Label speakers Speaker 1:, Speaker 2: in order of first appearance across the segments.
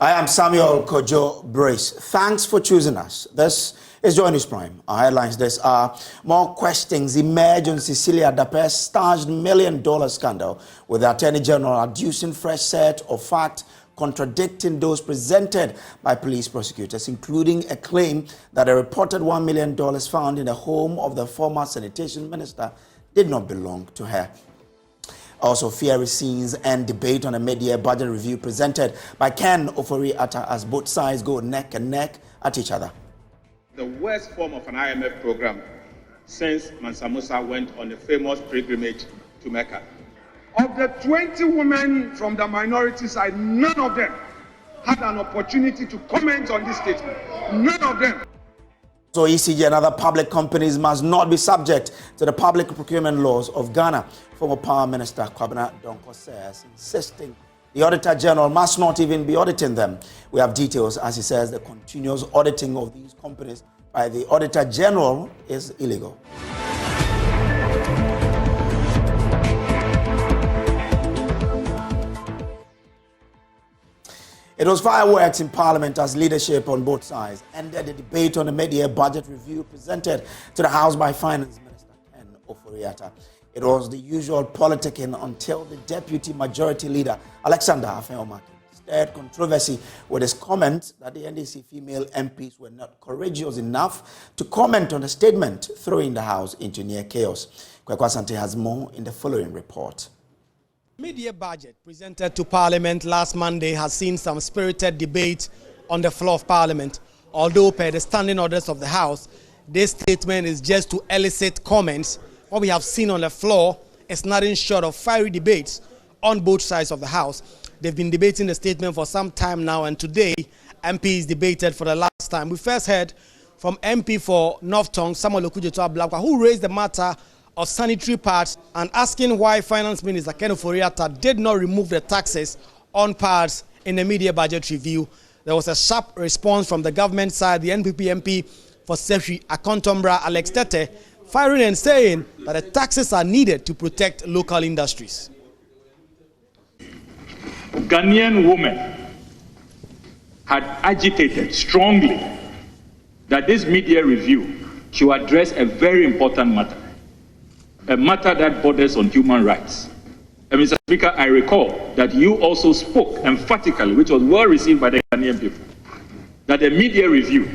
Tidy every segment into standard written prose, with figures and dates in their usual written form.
Speaker 1: I am Samuel Kojo Brace. Thanks for choosing us. This is Joy News Prime. Our headlines this are: more questions emerge on Cecilia Dape's staged $1 million scandal, with the Attorney General adducing fresh set of facts contradicting those presented by police prosecutors, including a claim that a reported $1 million found in the home of the former sanitation minister did not belong to her. Also, fiery scenes and debate on a mid-year budget review presented by Ken Ofori-Atta as both sides go neck and neck at each other.
Speaker 2: The worst form of an IMF program since Mansa Musa went on the famous pilgrimage to Mecca.
Speaker 3: Of the 20 women from the minority side, none of them had an opportunity to comment on this statement. None of them.
Speaker 1: So ECG and other public companies must not be subject to the public procurement laws of Ghana. Former Power Minister Kwabena Donkor says, insisting the Auditor General must not even be auditing them. We have details as he says the continuous auditing of these companies by the Auditor General is illegal. It was fireworks in Parliament as leadership on both sides ended the debate on the mid-year budget review presented to the House by Finance Minister Ken Ofori-Atta. It was the usual politicking until the Deputy Majority Leader, Alexander Afeomaki, stirred controversy with his comment that the NDC female MPs were not courageous enough to comment on the statement, throwing the House into near chaos. Kwekwa Sante has more in the following report.
Speaker 4: Mid-year budget presented to Parliament last Monday has seen some spirited debate on the floor of Parliament. Although per the standing orders of the House, this statement is just to elicit comments. What we have seen on the floor is nothing short of fiery debates on both sides of the House. They've been debating the statement for some time now, and today MPs debated for the last time. We first heard from MP for North Tongue, Samuel Okujeto-Ablakwa, who raised the matter of sanitary pads and asking why Finance Minister Ken Ofori-Atta did not remove the taxes on pads in the mid-year budget review. There was a sharp response from the government side. The NPP MP for Sefi Akontombra, Alex Tete, firing and saying that the taxes are needed to protect local industries.
Speaker 2: Ghanaian women had agitated strongly that this mid-year review should address a very important matter. A matter that borders on human rights. And Mr. Speaker, I recall that you also spoke emphatically, which was well received by the Ghanaian people, that the mid-year review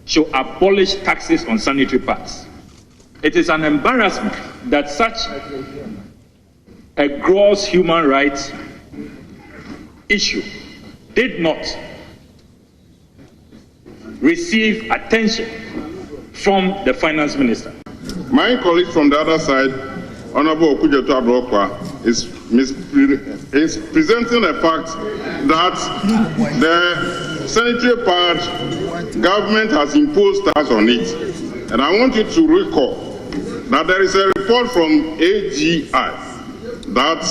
Speaker 2: should abolish taxes on sanitary pads. It is an embarrassment that such a gross human rights issue did not receive attention from the Finance Minister.
Speaker 5: My colleague from the other side, Honorable Okujeto-Ablakwa, is presenting the fact that the sanitary pad government has imposed tax on it. And I want you to recall that there is a report from AGI that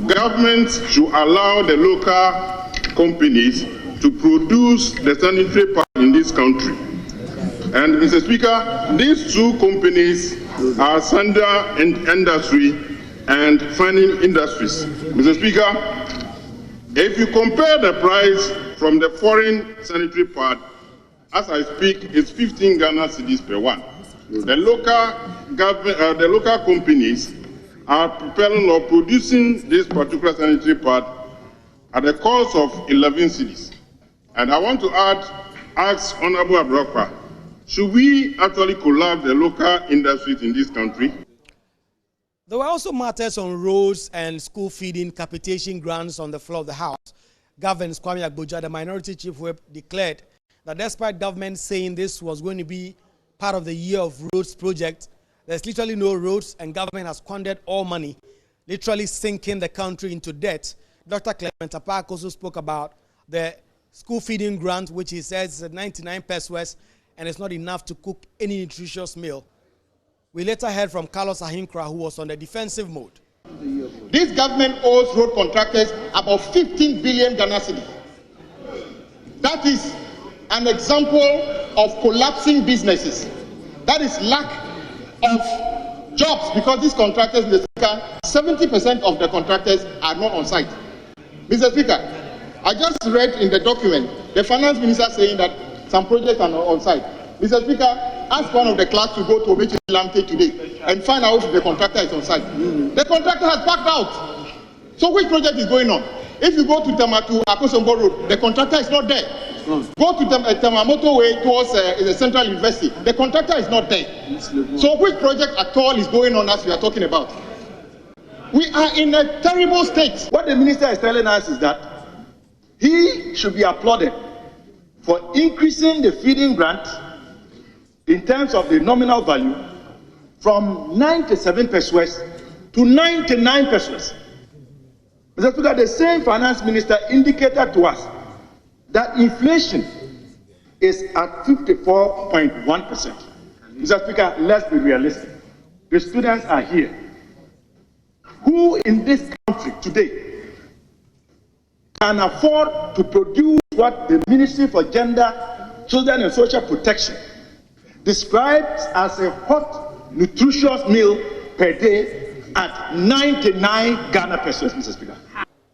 Speaker 5: government should allow the local companies to produce the sanitary pad in this country. And Mr. Speaker, these two companies are Sanda Industry and Fanning Industries. Mr. Speaker, if you compare the price from the foreign sanitary pad, as I speak, it's 15 Ghana cedis per one. The local companies are propelling or producing this particular sanitary pad at a cost of 11 cedis. And I want to ask Honorable Ablakwa, should we actually collapse the local industries in this country?
Speaker 4: There were also matters on roads and school feeding capitation grants on the floor of the House. Governor Kwame Agboja, the Minority Chief Whip, declared that despite government saying this was going to be part of the year of roads project, there's literally no roads and government has squandered all money, literally sinking the country into debt. Dr. Clement Apak also spoke about the school feeding grant, which he says is 99 pesos, and it's not enough to cook any nutritious meal. We later heard from Carlos Ahinkra, who was on the defensive mode.
Speaker 6: This government owes road contractors about 15 billion Ghana cedis. That is an example of collapsing businesses. That is lack of jobs, because these contractors, Mr. Speaker, 70% of the contractors are not on site. Mr. Speaker, I just read in the document the finance minister saying that some projects are on site. Mr. Speaker, ask one of the clerks to go to Obechi Lamte today and find out if the contractor is on site. The contractor has backed out. So which project is going on? If you go to Tematu Akosombo Road, the contractor is not there. Go to Temamoto Way towards the Central University, the contractor is not there. So which project at all is going on as we are talking about? We are in a terrible state.
Speaker 7: What the minister is telling us is that he should be applauded for increasing the feeding grant in terms of the nominal value from 97 pesos to 99 pesos. Mr. Speaker, the same finance minister indicated to us that inflation is at 54.1%. Mr. Speaker, let's be realistic. The students are here. Who in this country today can afford to produce what the Ministry for Gender, Children and Social Protection describes as a hot, nutritious meal per day at 99 Ghana pesos, Mr. Speaker?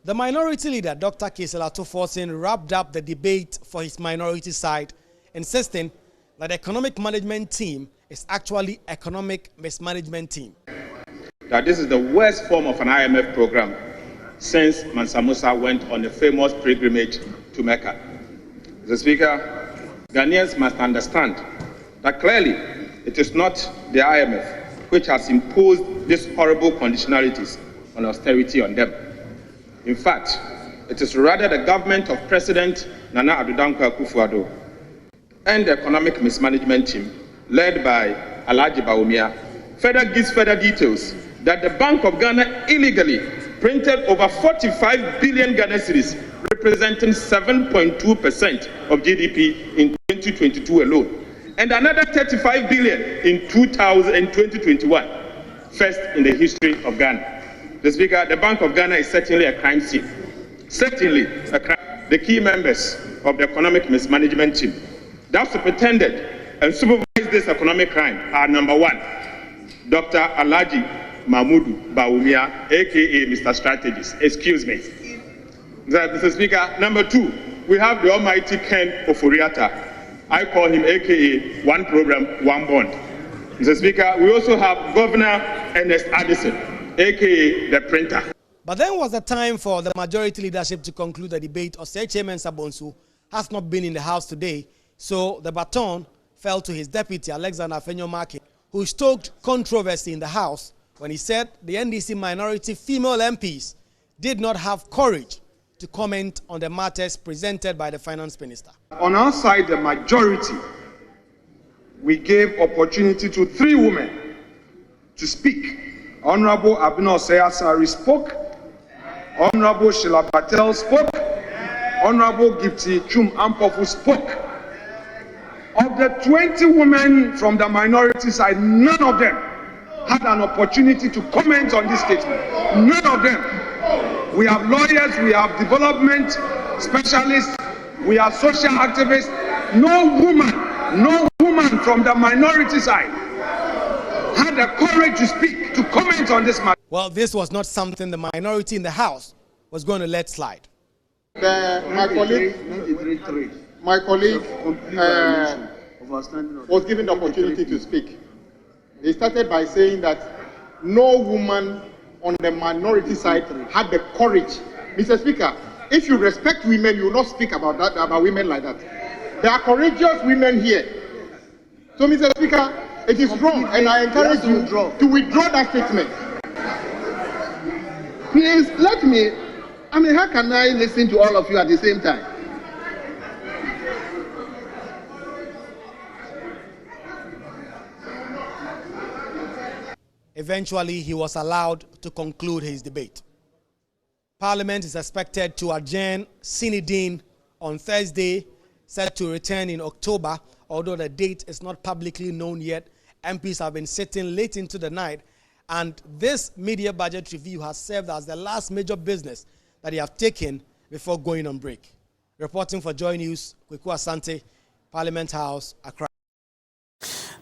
Speaker 4: The minority leader, Dr. Kisela Tuforsin, wrapped up the debate for his minority side, insisting that the economic management team is actually economic mismanagement team.
Speaker 2: That this is the worst form of an IMF program since Mansa Musa went on the famous pilgrimage to Mecca. Mr. Speaker, Ghanaians must understand that clearly it is not the IMF which has imposed these horrible conditionalities on austerity on them. In fact, it is rather the government of President Nana Addo Dankwa Akufo-Addo and the economic mismanagement team led by Alhaji Bawumia further gives further details that the Bank of Ghana illegally printed over 45 billion Ghana cedis, representing 7.2% of GDP in 2022 alone, and another 35 billion in 2021, first in the history of Ghana. The Speaker, the Bank of Ghana is certainly a crime scene. Certainly a crime. The key members of the economic mismanagement team that superintended and supervised this economic crime are: number one, Dr. Alhaji Mahmoud Bawumia, aka Mr. Strategist. Excuse me. Mr. Speaker, number two, we have the almighty Ken Oforiatta. I call him aka One Program, One Bond. Mr. Speaker, we also have Governor Ernest Addison, aka the Printer.
Speaker 4: But then was the time for the majority leadership to conclude the debate. Osei Chairman Sabonsu has not been in the House today, so the baton fell to his deputy, Alexander Afenyo-Markin, who stoked controversy in the House when he said the NDC minority female MPs did not have courage to comment on the matters presented by the finance minister.
Speaker 3: On our side, the majority, we gave opportunity to 3 women to speak. Honorable Abino Osei spoke, Honorable Sheila Patel spoke, Honorable Gifty Chum Ampofu spoke. Of the 20 women from the minority side, none of them had an opportunity to comment on this statement. None of them. We have lawyers, we have development specialists, we have social activists. No woman from the minority side had the courage to speak, to comment on this matter.
Speaker 4: Well, this was not something the minority in the House was going to let slide.
Speaker 6: My colleague was given the opportunity to speak. He started by saying that no woman on the minority side had the courage. Mr. Speaker, if you respect women, you will not speak about women like that. There are courageous women here. So, Mr. Speaker, it is wrong, and I encourage you to withdraw that statement.
Speaker 8: Please, how can I listen to all of you at the same time?
Speaker 4: Eventually, he was allowed to conclude his debate. Parliament is expected to adjourn sine die on Thursday, set to return in October, although the date is not publicly known yet. MPs have been sitting late into the night, and this media budget review has served as the last major business that they have taken before going on break. Reporting for Joy News, Kweku Asante, Parliament House, Accra.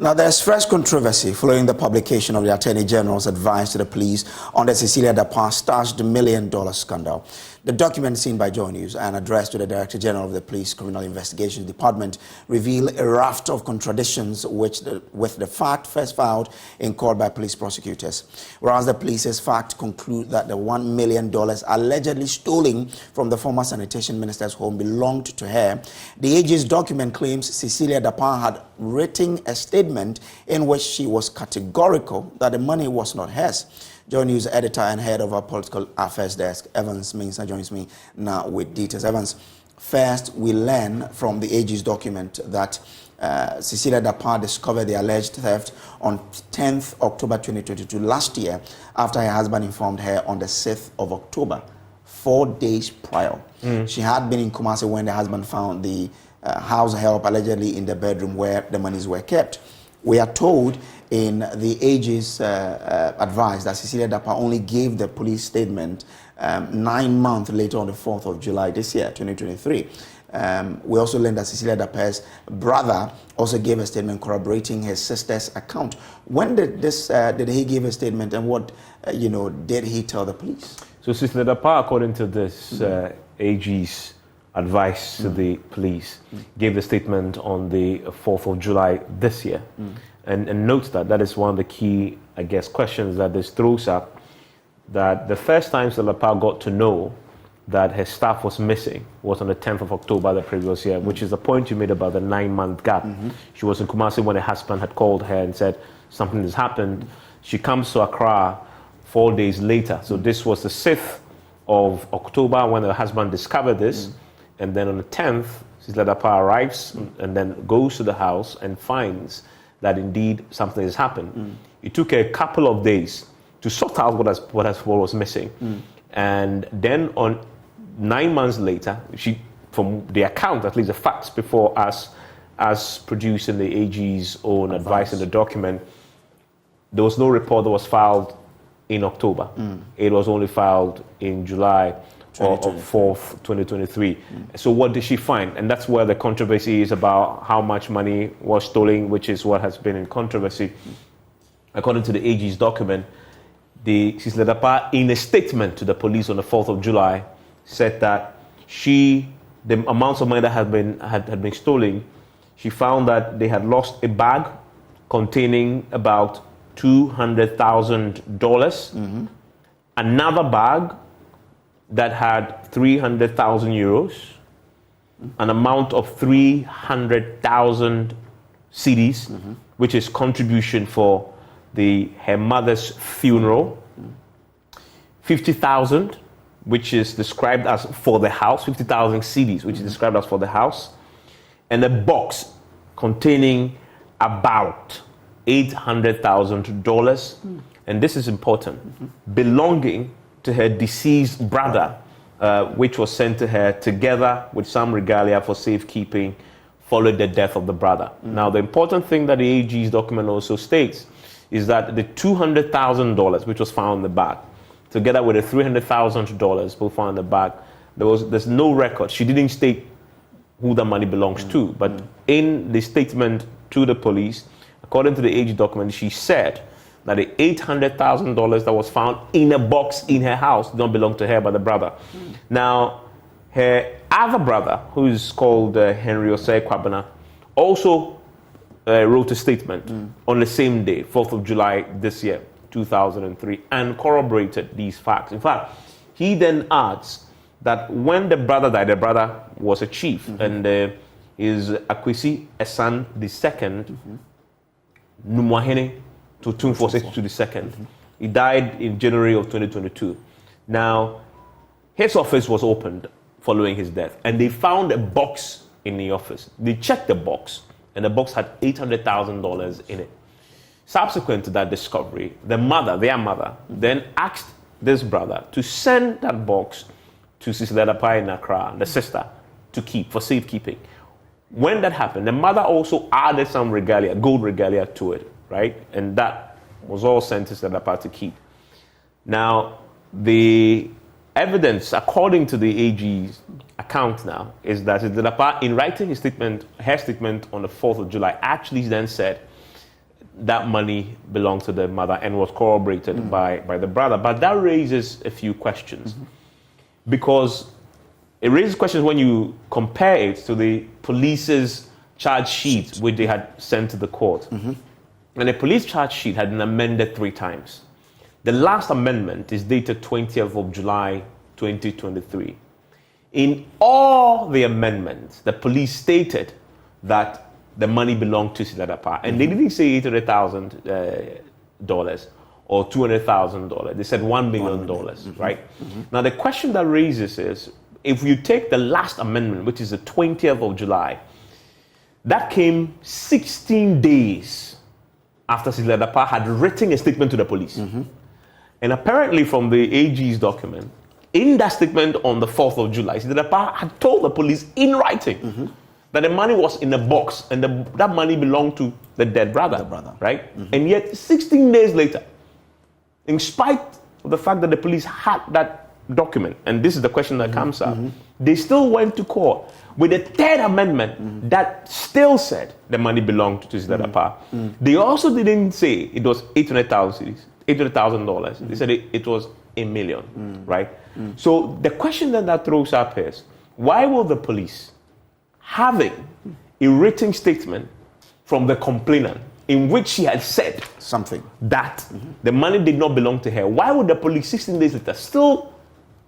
Speaker 1: Now, there's fresh controversy following the publication of the Attorney General's advice to the police on the Cecilia Dapaah stashed $1 million scandal. The document seen by Joy News and addressed to the Director General of the Police Criminal Investigations Department reveal a raft of contradictions with the fact first filed in court by police prosecutors. Whereas the police's fact conclude that the $1 million allegedly stolen from the former sanitation minister's home belonged to her, the AG's document claims Cecilia Dapaah had written a statement in which she was categorical that the money was not hers. Joy News editor and head of our political affairs desk, Evans Mensah, joins me now with details. Evans, first we learn from the AG's document that Cecilia Dapaah discovered the alleged theft on 10th October 2022, last year, after her husband informed her on the 6th of October, 4 days prior. She had been in Kumasi when the husband found the house help allegedly in the bedroom where the monies were kept. We are told in the AG's advice that Cecilia Dapaah only gave the police statement 9 months later on the 4th of July this year, 2023. We also learned that Cecilia Dapaah's brother also gave a statement corroborating his sister's account. When did he give a statement, and what did he tell the police?
Speaker 9: So Cecilia Dapaah, according to this AG's advice to the police, gave the statement on the 4th of July this year. And note that is one of the key, I guess, questions that this throws up, that the first time Cecilia Dapaah got to know that her staff was missing was on the 10th of October the previous year, which is the point you made about the 9-month gap. She was in Kumasi when her husband had called her and said something has happened. She comes to Accra 4 days later. So this was the 6th of October when her husband discovered this. And then on the 10th, Cecilia Dapaah arrives and then goes to the house and finds that indeed something has happened. It took her a couple of days to sort out what was missing. And then on 9 months later, she, from the account, at least the facts before us, as produced in the AG's own advice in the document, there was no report that was filed in October. It was only filed in July of 4th, 2023. So what did she find? And that's where the controversy is about how much money was stolen, which is what has been in controversy. According to the AG's document, the Cecilia Dapaah, in a statement to the police on the 4th of July, said that the amounts of money that had been stolen, she found that they had lost a bag containing about $200,000, another bag that had 300,000 euros, an amount of 300,000 cedis, which is contribution for her mother's funeral, 50,000, which is described as for the house, 50,000 cedis, which is described as for the house, and a box containing about $800,000, and this is important, belonging to her deceased brother, which was sent to her together with some regalia for safekeeping following the death of the brother. Now, the important thing that the AG's document also states is that the $200,000, which was found in the bag, together with the $300,000 both found in the bag, there's no record. She didn't state who the money belongs to, but in the statement to the police, according to the AG document, she said that the $800,000 that was found in a box in her house did not belong to her but the brother. Now, her other brother, who is called Henry Osei Kwabena, also wrote a statement on the same day, 4th of July this year, 2003, and corroborated these facts. In fact, he then adds that when the brother died, the brother was a chief, and his Akwesi Esan II, Numwahene to Tumfose to the second. He died in January of 2022. Now, his office was opened following his death, and they found a box in the office. They checked the box, and the box had $800,000 in it. Subsequent to that discovery, their mother, then asked this brother to send that box to Cecilia Dapaah in Accra, the sister, to keep for safekeeping. When that happened, the mother also added some regalia, gold regalia to it, right? And that was all sent to Cecilia Dapaah to keep. Now, the evidence, according to the AG's account now, is that Cecilia Dapaah, in writing her statement on the 4th of July, actually then said that money belonged to the mother and was corroborated by the brother. But that raises a few questions. Because it raises questions when you compare it to the police's charge sheet, which they had sent to the court. And the police charge sheet had been amended 3 times. The last amendment is dated 20th of July, 2023. In all the amendments, the police stated that the money belonged to Siladapa. And they didn't say $800,000 or $200,000. They said $1 million, right? Now, the question that raises is, if you take the last amendment, which is the 20th of July, that came 16 days after Siladapa had written a statement to the police. And apparently from the AG's document, in that statement on the 4th of July, Siladapa had told the police in writing that the money was in a box and that money belonged to the dead brother, right? And yet 16 days later, in spite of the fact that the police had that document, and this is the question that comes up, they still went to court with a 3rd amendment that still said the money belonged to Siladapa. They also didn't say it was $800,000. They said it was $1 million, right? So the question that throws up is, why will the police, having a written statement from the complainant in which she had said
Speaker 1: something
Speaker 9: that the money did not belong to her, why would the police 16 days later still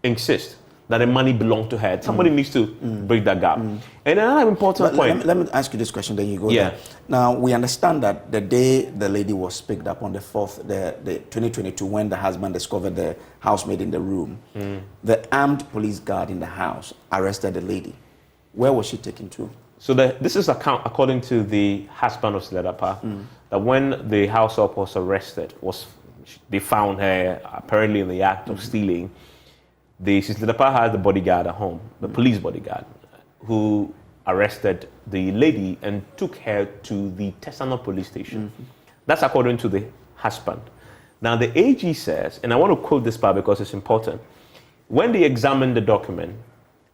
Speaker 9: insist that the money belonged to her? Somebody needs to break that gap. And another important point.
Speaker 1: Let me ask you this question, then you go there. Now, we understand that the day the lady was picked up on the 4th, the 2022, when the husband discovered the housemaid in the room, the armed police guard in the house arrested the lady. Where was she taken to?
Speaker 9: So this is according to the husband of Siladapa, that when the house help was arrested, they found her apparently in the act of stealing. The Siladapa had the bodyguard at home, the police bodyguard, who arrested the lady and took her to the Tesano police station. That's according to the husband. Now the AG says, and I want to quote this part because it's important, when they examined the document,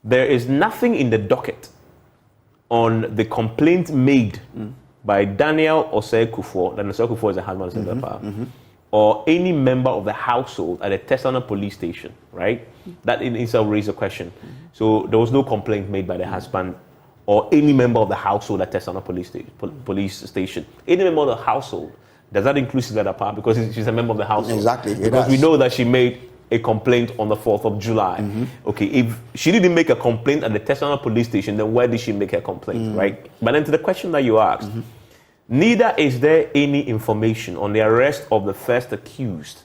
Speaker 9: there is nothing in the docket on the complaint made by Daniel Osei Kufuor, Daniel Osei Kufuor is the husband of Siladapa, or any member of the household at the Tesano police station, right? That in itself raises a question. So there was no complaint made by the husband or any member of the household at Tesano police station. Any member of the household, does that include Siladapa? Because she's a member of the household.
Speaker 1: Exactly.
Speaker 9: Because we know that she made a complaint on the 4th of July. Okay, if she didn't make a complaint at the Tesano police station, then where did she make her complaint, right? But then to the question that you asked, neither is there any information on the arrest of the first accused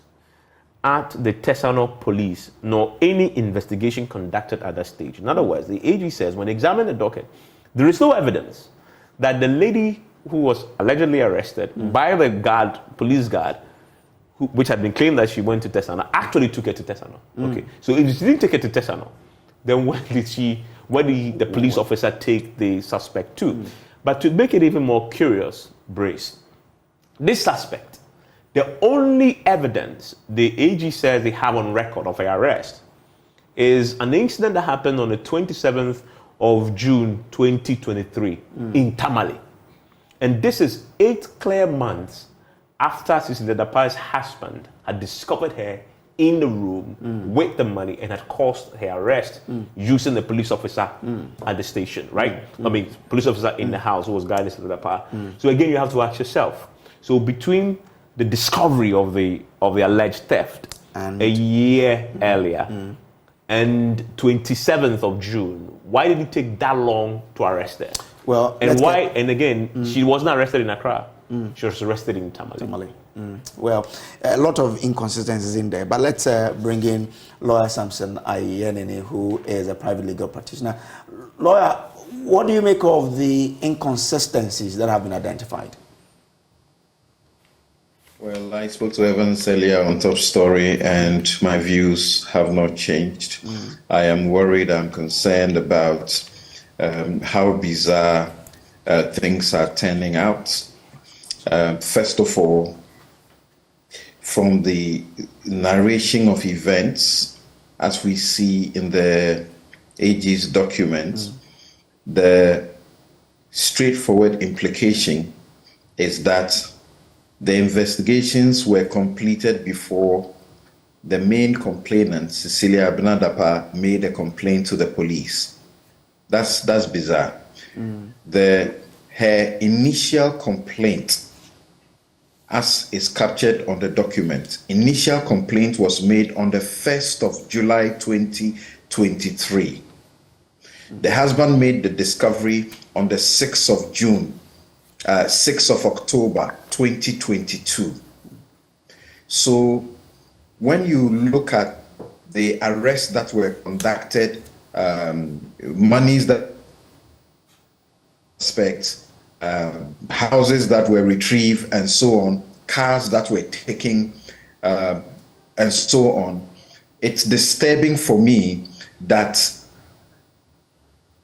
Speaker 9: at the Tesano police, nor any investigation conducted at that stage. In other words, the AG says when they examine the docket, there is no evidence that the lady who was allegedly arrested by the police guard, which had been claimed that she went to Tesano, actually took her to Tesano. Okay, so if she didn't take her to Tesano, then where did the police officer take the suspect to? But to make it even more curious, Brace, this suspect, the only evidence the AG says they have on record of her arrest is an incident that happened on the 27th of June 2023 in Tamale. And this is 8 clear months after Siladapai's husband had discovered her in the room with the money and had caused her arrest using the police officer at the station, right? I mean, police officer in the house who was guiding Siladapa. So again, you have to ask yourself, so between the discovery of the alleged theft and a year earlier and 27th of June, why did it take that long to arrest her?
Speaker 1: Well,
Speaker 9: and why? And again, she wasn't arrested in Accra. She was arrested in Tamale.
Speaker 1: Well, a lot of inconsistencies in there, but let's bring in Lawyer Samson Ayenene, who is a private legal practitioner. Lawyer, what do you make of the inconsistencies that have been identified?
Speaker 10: Well, I spoke to Evans earlier on Top Story, and my views have not changed. I am worried, I'm concerned about how bizarre things are turning out. First of all, from the narration of events, as we see in the AG's documents, the straightforward implication is that the investigations were completed before the main complainant, Cecilia Abinadapa, made a complaint to the police. That's bizarre. Her initial complaint, as is captured on the document, initial complaint was made on the 1st of July 2023. The husband made the discovery on the 6th of June, 6th of October 2022. So when you look at the arrests that were conducted, monies that aspects, houses that were retrieved and so on, cars that were taken and so on, it's disturbing for me that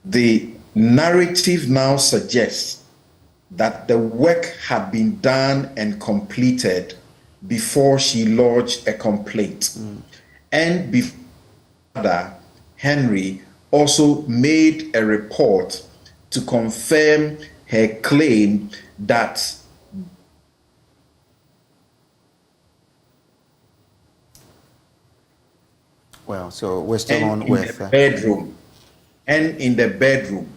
Speaker 10: the narrative now suggests that the work had been done and completed before she lodged a complaint. And before that, Henry also made a report to confirm her claim that
Speaker 1: so we're still on with
Speaker 10: the bedroom and in the bedroom.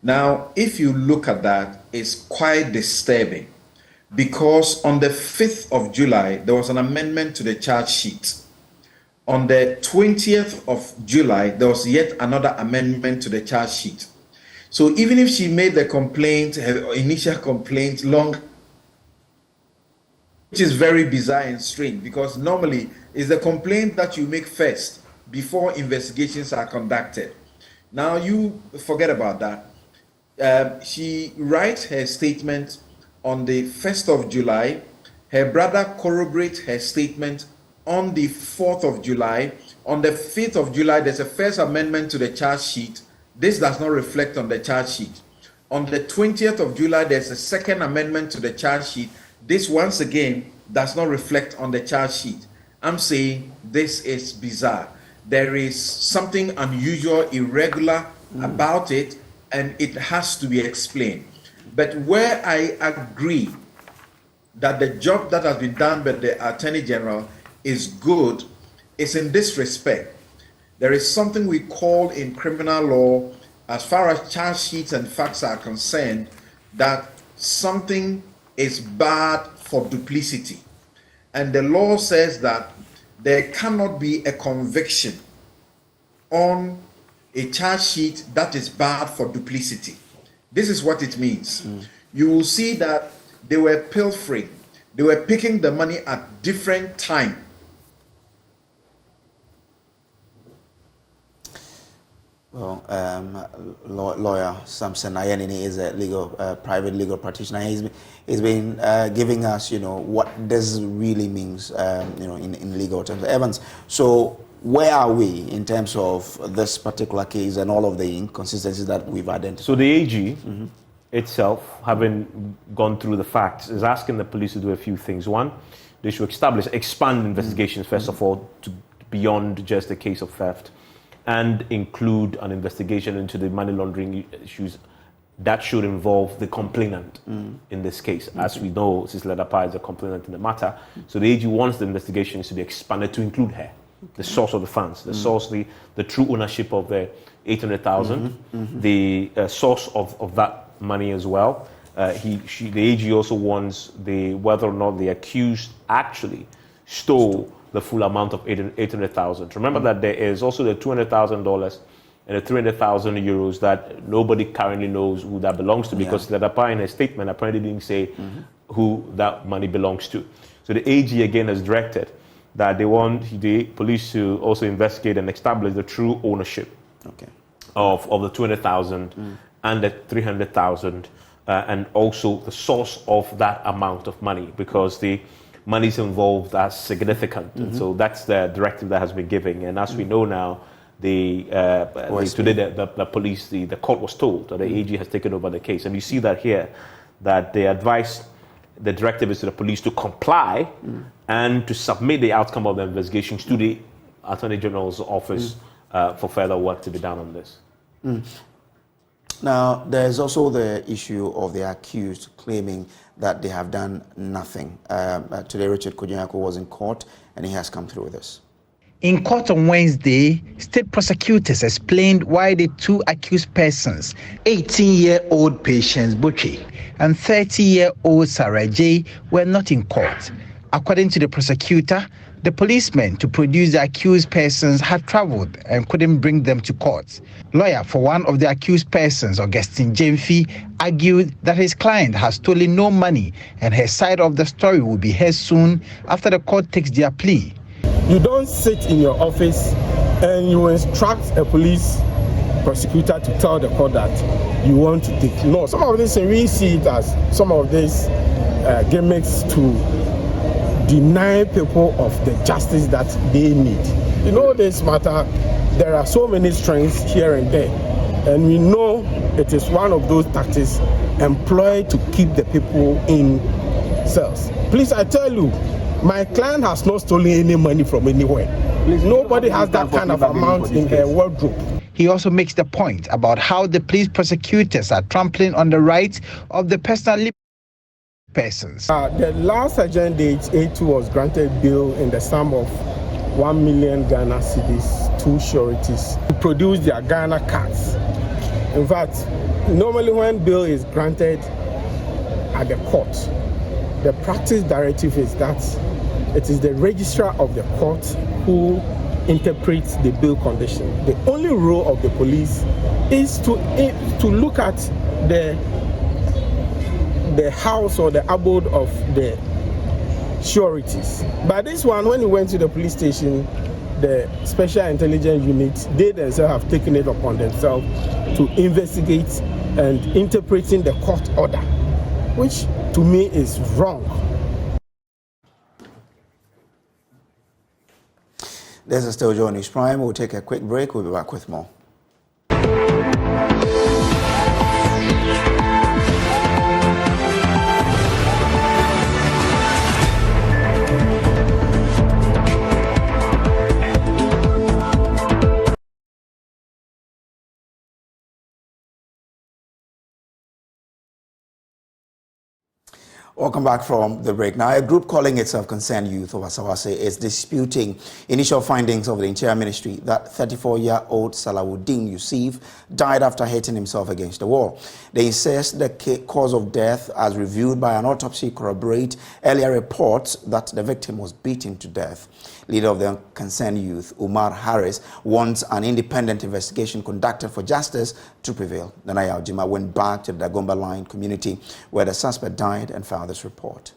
Speaker 10: Now, if you look at that, it's quite disturbing because on the 5th of July, there was an amendment to the charge sheet. On the 20th of July, there was yet another amendment to the charge sheet. So even if she made the complaint, her initial complaint long, which is very bizarre and strange because normally it's the complaint that you make first before investigations are conducted. Now you forget about that. She writes her statement on the 1st of July. Her brother corroborates her statement on the 4th of July. On the 5th of July, there's a first amendment to the charge sheet. This does not reflect on the charge sheet. On the 20th of July, there's a second amendment to the charge sheet. This, once again, does not reflect on the charge sheet. I'm saying this is bizarre. There is something unusual, irregular about it, and it has to be explained. But where I agree that the job that has been done by the Attorney General is good is in this respect. There is something we call in criminal law, as far as charge sheets and facts are concerned, that something is bad for duplicity. And the law says that there cannot be a conviction on a charge sheet that is bad for duplicity. This is what it means. You will see that they were pilfering. They were picking the money at different times.
Speaker 1: Well, lawyer Samson Ayenini is a private legal practitioner. He's been giving us, what this really means, in legal terms. Evans, so where are we in terms of this particular case and all of the inconsistencies that we've identified?
Speaker 9: So the AG itself, having gone through the facts, is asking the police to do a few things. One, they should expand investigations, first of all, to beyond just a case of theft, and include an investigation into the money laundering issues that should involve the complainant in this case. As we know, Cecilia Dapa is a complainant in the matter. So the AG wants the investigations to be expanded to include her, the source of the funds, the source, the true ownership of the 800,000, the source of that money as well. The AG also wants whether or not the accused actually stole the full amount of 800,000. Remember that there is also the $200,000 and the 300,000 euros that nobody currently knows who that belongs to, because the Dapa in a statement apparently didn't say who that money belongs to. So the AG again has directed that they want the police to also investigate and establish the true ownership of the 200,000 and the 300,000, and also the source of that amount of money, because the monies involved are significant. And so that's the directive that has been given. And as we know now, today the police, the court was told that the AG has taken over the case. And you see that here, that the directive is to the police to comply and to submit the outcome of the investigations to the Attorney General's office for further work to be done on this.
Speaker 1: Now, there's also the issue of the accused claiming that they have done nothing. Today, Richard Kojunyako was in court, and he has come through with this.
Speaker 11: In court on Wednesday, state prosecutors explained why the two accused persons, 18-year-old Patience Butchie and 30-year-old Sarah J, were not in court. According to the prosecutor, the policemen to produce the accused persons had traveled and couldn't bring them to court. Lawyer for one of the accused persons, Augustine Jemfi, argued that his client has stolen no money and her side of the story will be heard soon after the court takes their plea.
Speaker 12: You don't sit in your office and you instruct a police prosecutor to tell the court that you want to take. No, some of this, we see it as some of these gimmicks to deny people of the justice that they need. You know, this matter, there are so many strengths here and there, and we know it is one of those tactics employed to keep the people in cells. Please, I tell you, my client has not stolen any money from anywhere. Nobody has that kind of amount in their wardrobe.
Speaker 11: He also makes the point about how the police prosecutors are trampling on the rights of the personal persons.
Speaker 12: The last Sergeant A2 was granted bail in the sum of 1 million Ghana cedis, 2 sureties, to produce their Ghana cards. In fact, normally when bail is granted at the court, the practice directive is that it is the registrar of the court who interprets the bail condition. The only role of the police is to look at the house or the abode of the sureties. But this one, when he went to the police station, the special intelligence unit, they themselves have taken it upon themselves to investigate and interpreting the court order, which to me is wrong.
Speaker 1: This is still Joe News Prime. We'll take a quick break. We'll be back with more. Welcome back from the break. Now, a group calling itself Concerned Youth of Asawase is disputing initial findings of the Interior Ministry that 34-year-old Salahuddin Yusuf died after hitting himself against the wall. They insist the cause of death, as reviewed by an autopsy, corroborate earlier reports that the victim was beaten to death. Leader of the Concerned Youth, Umar Harris, wants an independent investigation conducted for justice to prevail. Nanaya Ojima went back to the Dagomba Line community where the suspect died and found this report.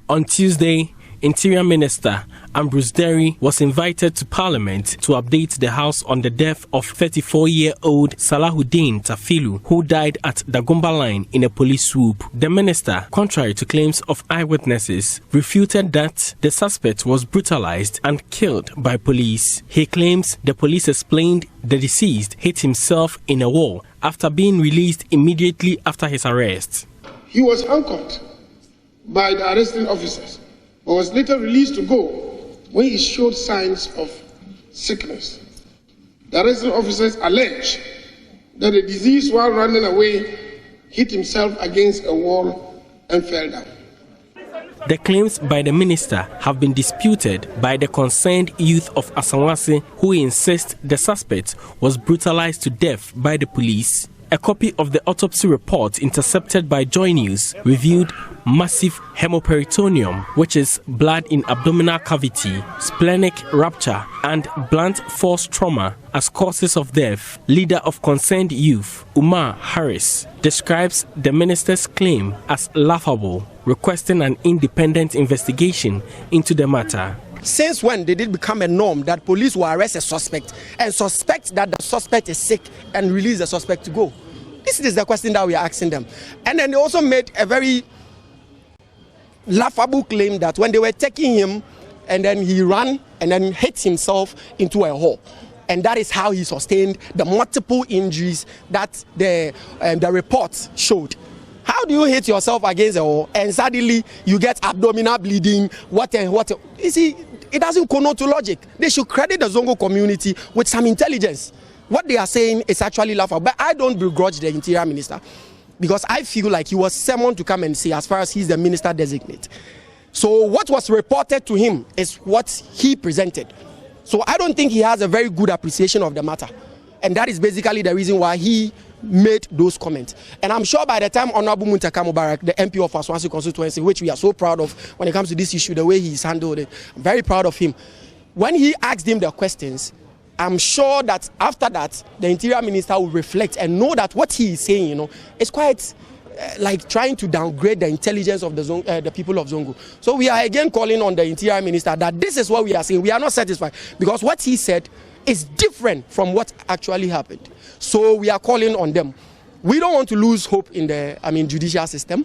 Speaker 13: On Tuesday, Interior Minister Ambrose Derry was invited to Parliament to update the House on the death of 34-year-old Salahuddin Tafilu, who died at Dagomba Line in a police swoop. The minister, contrary to claims of eyewitnesses, refuted that the suspect was brutalized and killed by police. He claims the police explained the deceased hit himself in a wall after being released immediately after his arrest.
Speaker 14: He was handcuffed by the arresting officers, but was later released to go when he showed signs of sickness. The arresting officers allege that the deceased, while running away, hit himself against a wall and fell down.
Speaker 13: The claims by the minister have been disputed by the Concerned Youth of Asawase, who insist the suspect was brutalized to death by the police. A copy of the autopsy report intercepted by Joy News revealed massive hemoperitoneum, which is blood in abdominal cavity, splenic rupture, and blunt force trauma as causes of death. Leader of Concerned Youth, Umar Harris, describes the minister's claim as laughable, requesting an independent investigation into the matter.
Speaker 4: Since when did it become a norm that police will arrest a suspect and suspect that the suspect is sick and release the suspect to go? This is the question that we are asking them. And then they also made a very laughable claim that when they were taking him and then he ran and then hit himself into a hole. And that is how he sustained the multiple injuries that the report showed. How do you hit yourself against a wall and suddenly you get abdominal bleeding? What? You see, it doesn't connote to logic. They should credit the Zongo community with some intelligence.
Speaker 15: what they are saying is actually laughable. But I don't begrudge the Interior Minister, because I feel like he was summoned to come and say, as far as he's the minister designate. So what was reported to him is what he presented. So I don't think he has a very good appreciation of the matter. And that is basically the reason why he made those comments. And I'm sure by the time Honorable Muntaka Mubarak, the MP of Aswansi constituency, which we are so proud of when it comes to this issue, the way he's handled it, I'm very proud of him. When he asked him the questions, I'm sure that after that, the Interior Minister will reflect and know that what he is saying, you know, is quite like trying to downgrade the intelligence of the people of Zongo. So we are again calling on the Interior Minister that this is what we are saying. We are not satisfied, because what he said is different from what actually happened. So we are calling on them. We don't want to lose hope in the judicial system.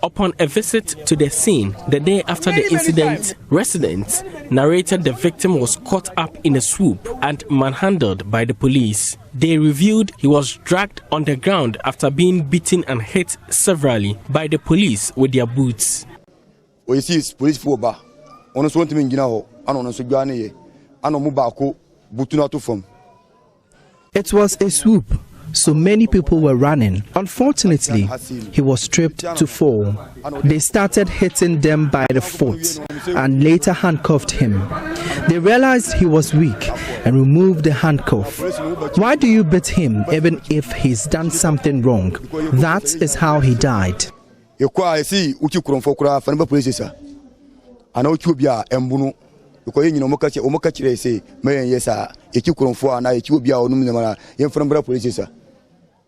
Speaker 13: Upon a visit to the scene the day after the incident, residents narrated the victim was caught up in a swoop and manhandled by the police. They revealed he was dragged on the ground after being beaten and hit severally by the police with their boots.
Speaker 16: It was a swoop, so many people were running. Unfortunately, he was stripped to fall. They started hitting them by the foot and later handcuffed him. They realized he was weak and removed the handcuff. Why do you beat him even if he's done something wrong? That is how he died.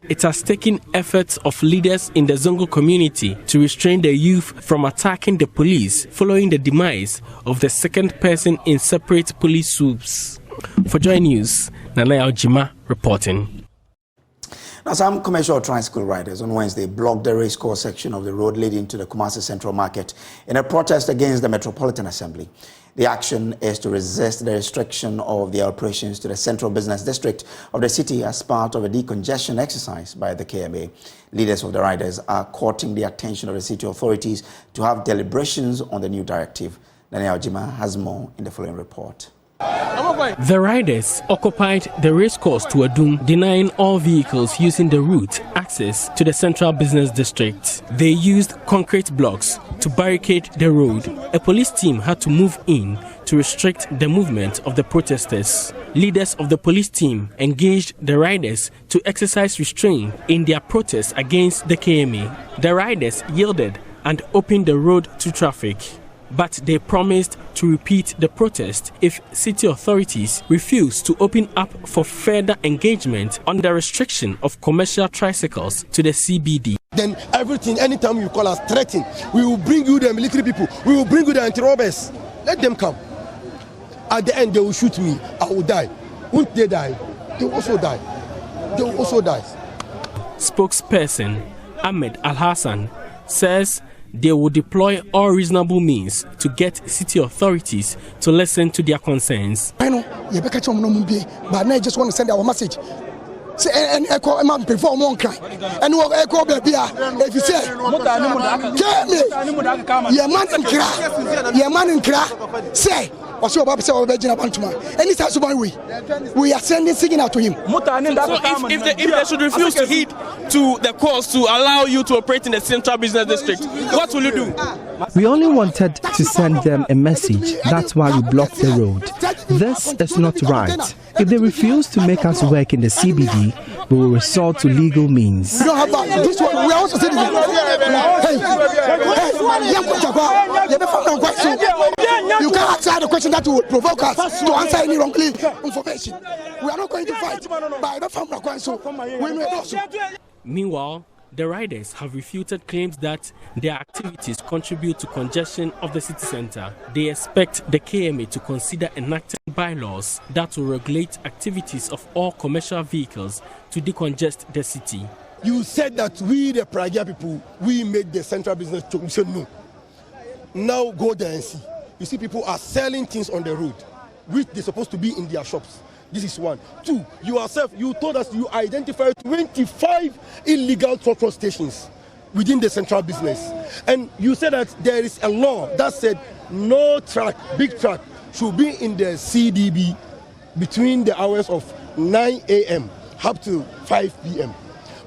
Speaker 13: It has taken efforts of leaders in the Zongo community to restrain the youth from attacking the police following the demise of the second person in separate police swoops. For Joy News, Nanaya Ojima reporting.
Speaker 1: Now, some commercial tricycle riders on Wednesday blocked the racecourse section of the road leading to the Kumasi Central Market in a protest against the Metropolitan Assembly. The action is to resist the restriction of their operations to the Central Business District of the city as part of a decongestion exercise by the KMA. Leaders of the riders are courting the attention of the city authorities to have deliberations on the new directive. Daniel Jima has more in the following report.
Speaker 13: The riders occupied the racecourse to Adum, denying all vehicles using the route access to the Central Business District. They used concrete blocks to barricade the road. A police team had to move in to restrict the movement of the protesters. Leaders of the police team engaged the riders to exercise restraint in their protest against the KMA. The riders yielded and opened the road to traffic, but they promised to repeat the protest if city authorities refuse to open up for further engagement on the restriction of commercial tricycles to the CBD.
Speaker 12: Then everything, anytime you call us threatening, we will bring you the military people, we will bring you the anti-robbers. Let them come. At the end, they will shoot me, I will die. Won't they die? They will also die. They will also die.
Speaker 13: Spokesperson Ahmed Al-Hassan says they will deploy all reasonable means to get city authorities to listen to their concerns.
Speaker 14: I know, but I just want to send our message. Say, and echo man before one cry. And what echo baby, if you say, your man in cry, say, or so Baba say, and it's as we are sending signal to him.
Speaker 17: So if they should refuse to heed to the calls to allow you to operate in the Central Business District, what will you do?
Speaker 16: We only wanted to send them a message. That's why we blocked the road. This is not right. If they refuse to make us work in the CBD, we will resort to legal means.
Speaker 14: We don't have that. This one, we are also citizens. You can't answer the question that would provoke us to answer any wrongly information. We are not going to fight.
Speaker 13: Meanwhile, the riders have refuted claims that their activities contribute to congestion of the city centre. They expect the KMA to consider enacting bylaws that will regulate activities of all commercial vehicles to decongest the city.
Speaker 12: You said that we, the Pragia people, we made the Central Business District. We said no. Now go there and see. You see people are selling things on the road, which they're supposed to be in their shops. This is one. Two, you yourself, you told us you identified 25 illegal petrol stations within the central business. And you said that there is a law that said no truck, big truck, should be in the CDB between the hours of
Speaker 14: 9 a.m. up to 5 p.m.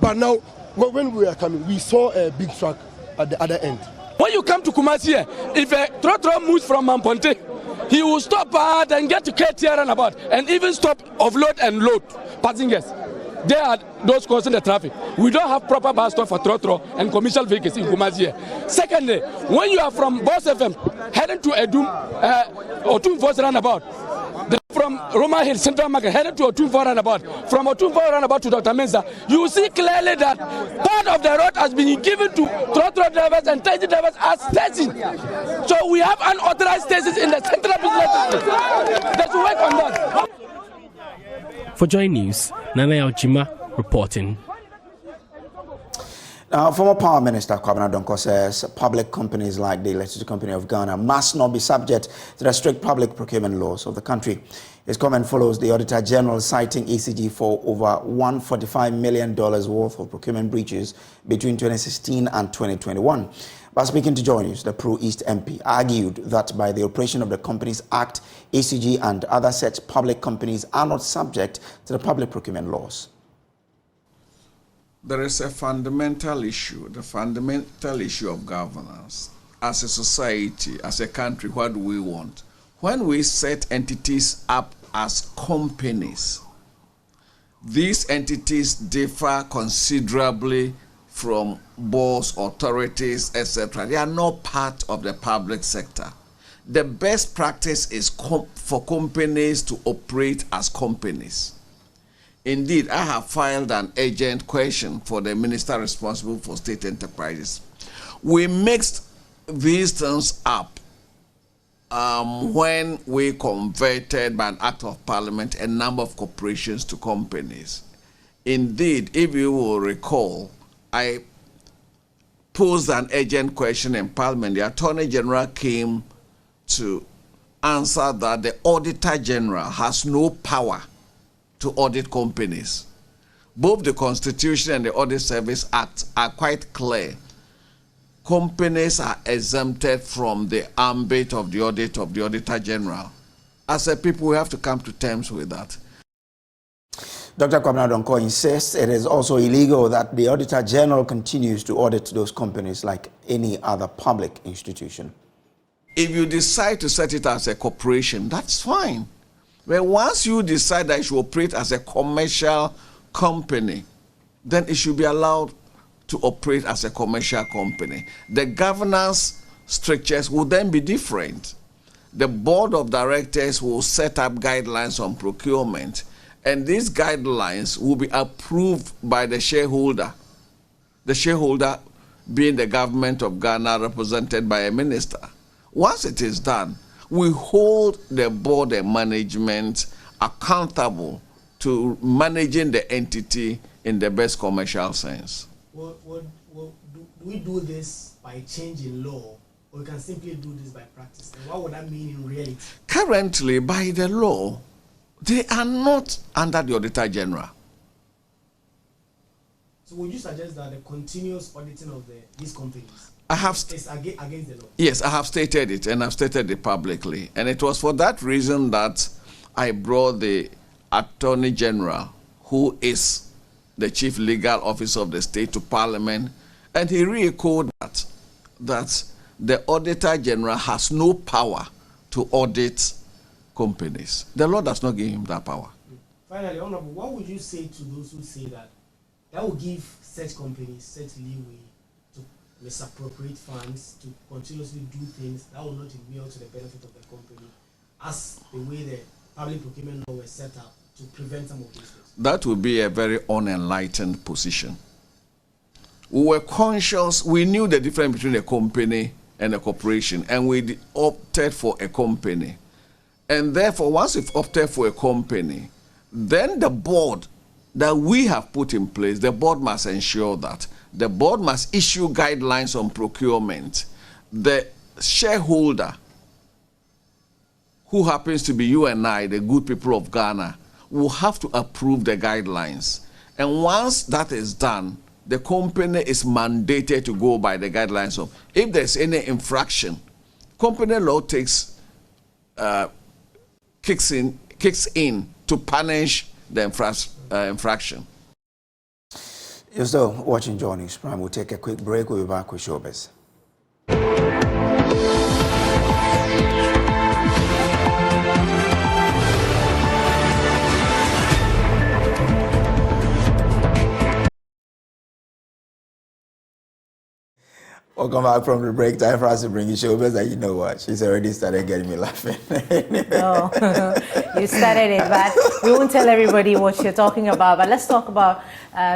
Speaker 14: But now, when we are coming, we saw a big truck at the other end.
Speaker 18: When you come to Kumasi here, if a trotro moves from Mamponte, he will stop and get to KTR and about, and even stop offload and load passengers. They are those causing the traffic. We don't have proper bus stop for trotro and commercial vehicles in Kumasi here. Secondly, when you are from Boss FM heading to Edum or Otumfo roundabout, from Roma Hill Central Market headed to Otumfo roundabout, from Otumfo roundabout to Dr. Mensa, you see clearly that part of the road has been given to trotro drivers and taxi drivers as stations. So we have unauthorized stations in the central business district. Let's work on that.
Speaker 13: For Joy News, Nana Ojima reporting.
Speaker 1: Now, former Power Minister Kwabena Donkor says public companies like the Electricity Company of Ghana must not be subject to the strict public procurement laws of the country. His comment follows the Auditor General citing ECG for over $145 million worth of procurement breaches between 2016 and 2021. By speaking to Joy News, the Pro East MP argued that by the operation of the Companies Act, ECG and other such public companies are not subject to the public procurement laws.
Speaker 19: There is a fundamental issue, the fundamental issue of governance. As a society, as a country, what do we want? When we set entities up as companies, these entities differ considerably from boards, authorities, etc. They are not part of the public sector. The best practice is for companies to operate as companies. Indeed, I have filed an urgent question for the minister responsible for state enterprises. We mixed these things up when we converted by an act of parliament a number of corporations to companies. Indeed, if you will recall, I posed an urgent question in Parliament. The Attorney General came to answer that the Auditor General has no power to audit companies. Both the Constitution and the Audit Service Act are quite clear. Companies are exempted from the ambit of the audit of the Auditor General. As a people, we have to come to terms with that.
Speaker 1: Dr. Kwabena Donkor insists it is also illegal that the Auditor General continues to audit those companies like any other public institution.
Speaker 19: If you decide to set it as a corporation, that's fine. But once you decide that it should operate as a commercial company, then it should be allowed to operate as a commercial company. The governance structures will then be different. The board of directors will set up guidelines on procurement, and these guidelines will be approved by the shareholder being the government of Ghana represented by a minister. Once it is done, we hold the board and management accountable to managing the entity in the best commercial sense.
Speaker 4: Do we do this by changing law, or we can simply do this by practice? And what would that mean in reality?
Speaker 19: Currently, by the law, they are not under the Auditor General.
Speaker 4: So would you suggest that the continuous auditing of these companies is against the law?
Speaker 19: Yes, I have stated it, and I've stated it publicly. And it was for that reason that I brought the Attorney General, who is the Chief Legal Officer of the state, to Parliament, and he re-echoed that the Auditor General has no power to audit companies. The law does not give him that power.
Speaker 4: Finally, Honorable, what would you say to those who say that will give such companies such leeway to misappropriate funds, to continuously do things that will not inure to the benefit of the company, as the way the public procurement law was set up to prevent some of these things?
Speaker 19: That would be a very unenlightened position. We were conscious, we knew the difference between a company and a corporation, and we opted for a company. And therefore, once we've opted for a company, then the board that we have put in place, the board must ensure that the board must issue guidelines on procurement. The shareholder, who happens to be you and I, the good people of Ghana, will have to approve the guidelines. And once that is done, the company is mandated to go by the guidelines of, if there's any infraction, company law kicks in to punish the infraction.
Speaker 1: You're still watching Joy News Prime. We'll take a quick break. We'll be back with Showbiz. Welcome back from the break. Time for us to bring you Showbiz, and you know what? She's already started getting me laughing.
Speaker 20: Oh, you started it, but we won't tell everybody what you're talking about. But let's talk about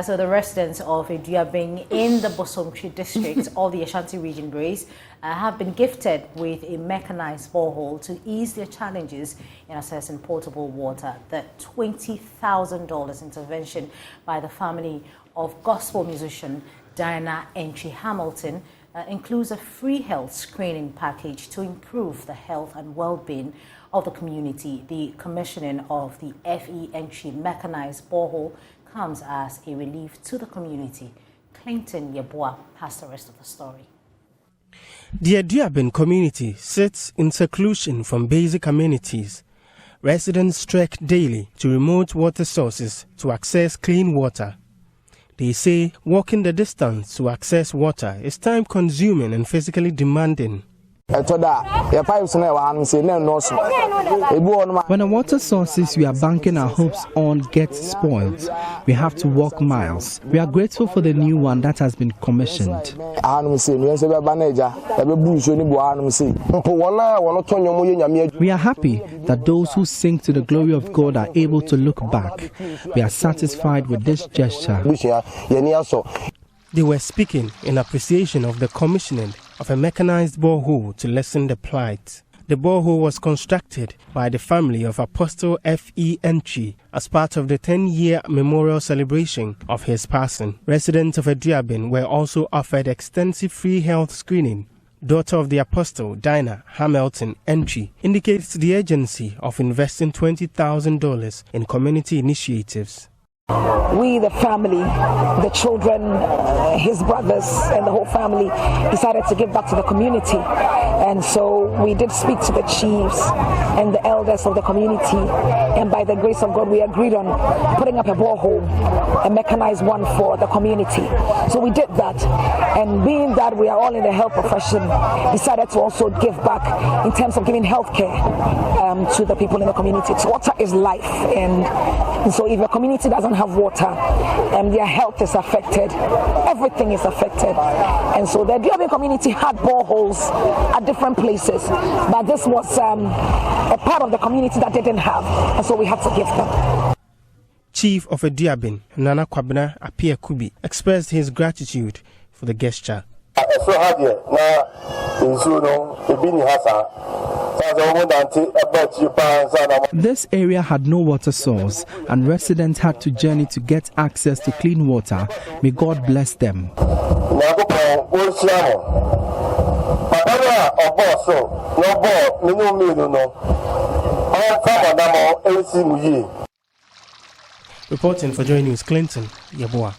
Speaker 20: so the residents of Eduabing in the Bosomtwi district of the Ashanti region, Grace, have been gifted with a mechanized borehole to ease their challenges in accessing potable water. The $20,000 intervention by the family of gospel musician Diana Entry Hamilton includes a free health screening package to improve the health and well-being of the community. The commissioning of the FE Entry mechanized borehole comes as a relief to the community. Clinton Yeboah has the rest of the story.
Speaker 13: The Eduabing community sits in seclusion from basic amenities. Residents trek daily to remote water sources to access clean water. They say walking the distance to access water is time-consuming and physically demanding.
Speaker 21: When the water sources we are banking our hopes on get spoiled, we have to walk miles. We are grateful for the new one that has been commissioned. We are happy that those who sing to the glory of God are able to look back. We are satisfied with this gesture.
Speaker 13: They were speaking in appreciation of the commissioning of a mechanized borehole to lessen the plight. The borehole was constructed by the family of Apostle F.E. Entry as part of the 10-year memorial celebration of his passing. Residents of Eduabing were also offered extensive free health screening. Daughter of the Apostle, Diana Hamilton Entry, indicates the urgency of investing $20,000 in community initiatives.
Speaker 22: We, the family, the children, his brothers, and the whole family decided to give back to the community. And so we did speak to the chiefs and the elders of the community. And by the grace of God, we agreed on putting up a borehole, a mechanized one for the community. So we did that. And being that we are all in the health profession, decided to also give back in terms of giving health care to the people in the community. So water is life. And so if a community doesn't have water and their health is affected, everything is affected. And so the Eduabing community had boreholes at different places, but this was a part of the community that they didn't have, and so we had to give them.
Speaker 13: Chief of Eduabing, Nana Kwabena Apia Kubi, expressed his gratitude for the gesture.
Speaker 21: This area had no water source, and residents had to journey to get access to clean water. May God bless them.
Speaker 13: Reporting for Joy News, Clinton Yeboah.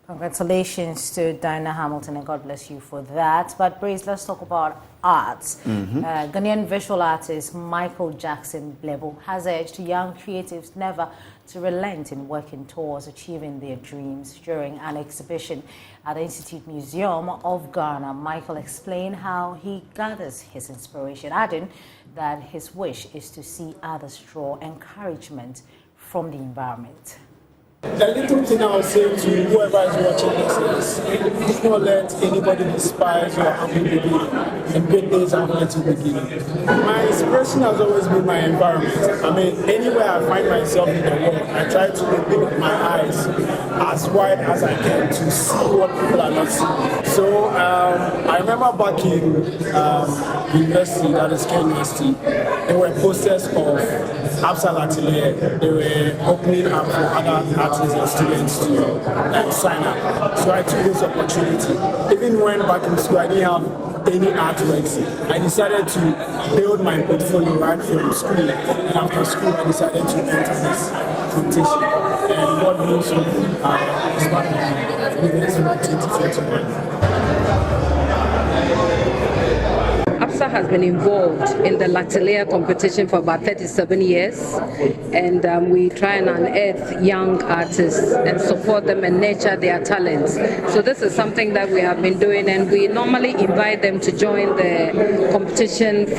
Speaker 20: Congratulations to Diana Hamilton, and God bless you for that. But Brace, let's talk about arts. Ghanaian visual artist Michael Jackson Blebo has urged young creatives never to relent in working towards achieving their dreams. During an exhibition at the Institute Museum of Ghana, Michael explained how he gathers his inspiration, adding that his wish is to see others draw encouragement from the environment.
Speaker 12: The little thing I would say to whoever is watching this is, do not let anybody despise your humble beginning. The great days are yet to begin. My inspiration has always been my environment. I mean, anywhere I find myself in the world, I try to open my eyes as wide as I can to see what people are not seeing. So I remember back in university, that is Kent University, there were posters of Absal Atelier. They were opening up for other artists and students to sign up. So I took this opportunity. Even when back in school I didn't have any artworks, I decided to build my portfolio right from school. And after school I decided to enter this competition. And God knows is part of the events for 2021.
Speaker 5: minister has been involved in the Latelier competition for about 37 years, and we try and unearth young artists and support them and nurture their talents. So this is something that we have been doing, and we normally invite them to join the competition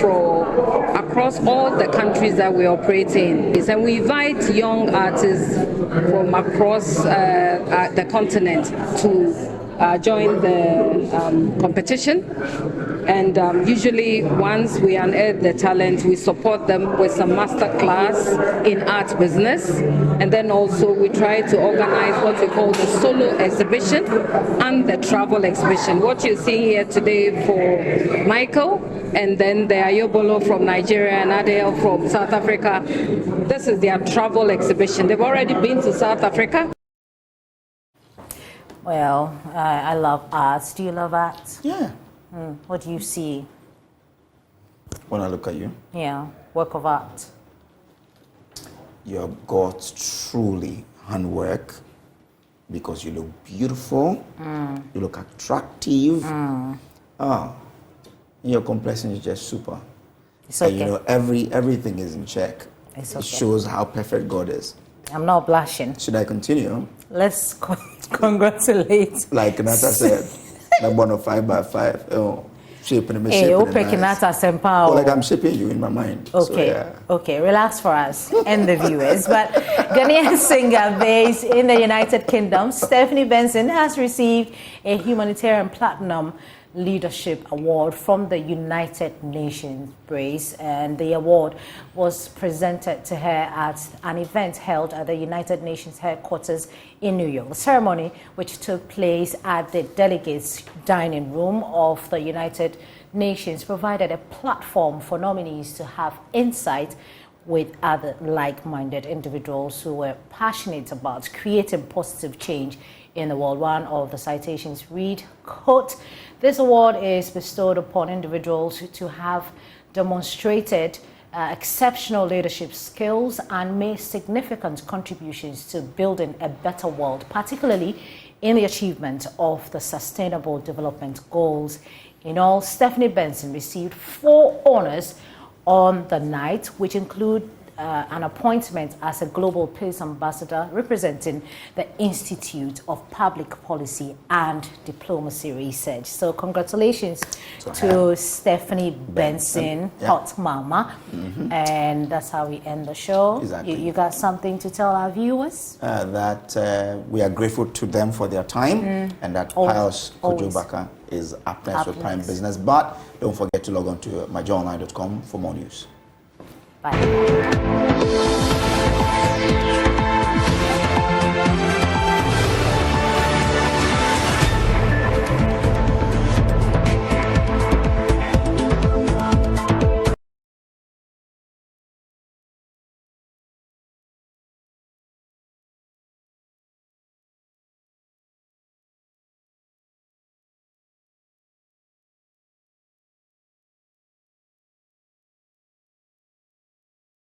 Speaker 5: across all the countries that we operate in. And we invite young artists from across the continent to join the competition, and usually once we unearth the talent, we support them with some master class in art business, and then also we try to organize what we call the solo exhibition and the travel exhibition. What you see here today for Michael, and then the Ayobolo from Nigeria and Adele from South Africa, this is their travel exhibition. They've already been to South Africa.
Speaker 20: Well, I love art. Do you love art?
Speaker 1: Yeah.
Speaker 20: What do you see?
Speaker 1: When I look at you?
Speaker 20: Yeah, work of art.
Speaker 1: You've got truly handwork because you look beautiful, you look attractive. Your complexion is just super.
Speaker 20: It's okay.
Speaker 1: And you know, everything is in check.
Speaker 20: It's okay.
Speaker 1: It shows how perfect God is.
Speaker 20: I'm not blushing.
Speaker 1: Should I continue?
Speaker 20: Let's congratulate.
Speaker 1: Like Nata said, I'm born of 5x5. Oh, shaping me.
Speaker 20: Hey,
Speaker 1: like I'm shaping you in my mind.
Speaker 20: Okay,
Speaker 1: so, yeah.
Speaker 20: Okay, relax for us and the viewers. But Ghanaian singer based in the United Kingdom, Stephanie Benson, has received a humanitarian platinum leadership award from the United Nations, Brace, and the award was presented to her at an event held at the United Nations headquarters in New York. The ceremony, which took place at the delegates' dining room of the United Nations, provided a platform for nominees to have insight with other like-minded individuals who were passionate about creating positive change in the world. One of the citations read, quote, "This award is bestowed upon individuals to have demonstrated exceptional leadership skills and made significant contributions to building a better world, particularly in the achievement of the Sustainable Development Goals." In all, Stephanie Benson received 4 honors on the night, which include an appointment as a Global Peace Ambassador representing the Institute of Public Policy and Diplomacy Research. So congratulations to Stephanie Benson, Hot Mama. And that's how we end the show.
Speaker 1: Exactly.
Speaker 20: You got something to tell our viewers?
Speaker 1: That we are grateful to them for their time, and that Pius Kojobaka is up next with Prime Business. But don't forget to log on to myjoyonline.com for more news.
Speaker 20: Bye.